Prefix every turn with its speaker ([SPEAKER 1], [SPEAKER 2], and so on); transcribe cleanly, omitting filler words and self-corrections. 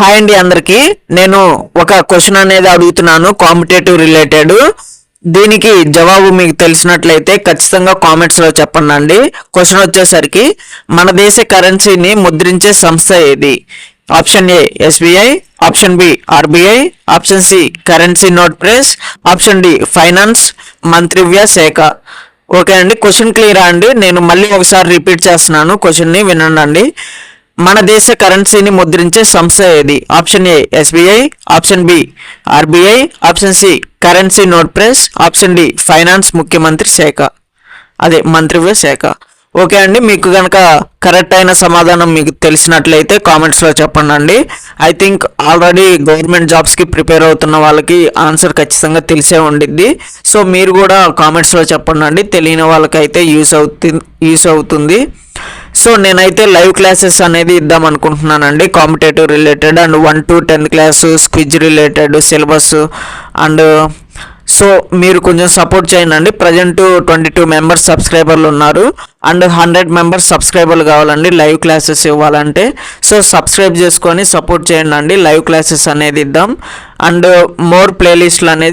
[SPEAKER 1] Hi అండి అందరికి. నేను ఒక క్వశ్చన్ అనేది అడుగుతున్నాను కాంపిటేటివ్ రిలేటెడ్. దీనికి జవాబు మీకు తెలిసినట్లయితే ఖచ్చితంగా కామెంట్స్ లో చెప్పండి అండి. క్వశ్చన్ వచ్చేసరికి మన దేశ కరెన్సీని ముద్రించే సంస్థ ఏది? Option A SBI, option B RBI, option C currency note press, option D finance మంత్రిత్వ శాఖ. ఓకే అండి, క్వశ్చన్ క్లియరా అండి? నేను మళ్ళీ ఒకసారి రిపీట్ చేస్తున్నాను, క్వశ్చన్ని వినండి. మన దేశ కరెన్సీని ముద్రించే సంస్థ ఏది? Option A SBI, option B RBI, option C currency note press, option D finance ముఖ్యమంత్రి శాఖ, అదే మంత్రిత్వ శాఖ. ఓకే అండి, మీకు కనుక కరెక్ట్ అయిన సమాధానం మీకు తెలిసినట్లయితే కామెంట్స్లో చెప్పండి అండి. ఐ థింక్ ఆల్రెడీ గవర్నమెంట్ జాబ్స్కి ప్రిపేర్ అవుతున్న వాళ్ళకి ఆన్సర్ ఖచ్చితంగా తెలిసే ఉండిద్ది. సో మీరు కూడా కామెంట్స్లో చెప్పండి అండి, తెలియని వాళ్ళకైతే యూస్ అవుతుంది. సో నేనైతే లైవ్ క్లాసెస్ అనేది ఇద్దాం అనుకుంటున్నానండి, competitive related and 1 to 10th class quiz related syllabus. And so మీరు కొంచెం సపోర్ట్ చేయండి. ప్రజెంట్ 22 మెంబర్స్ సబ్స్క్రైబర్లు ఉన్నారు అండ్ 100 మెంబర్స్ సబ్స్క్రైబర్లు కావాలండి లైవ్ క్లాసెస్ ఇవ్వాలంటే. సో సబ్స్క్రైబ్ చేసుకొని సపోర్ట్ చేయండి అండి, లైవ్ క్లాసెస్ అనేది ఇద్దాం అండ్ మోర్ ప్లేలిస్ట్లు అనేది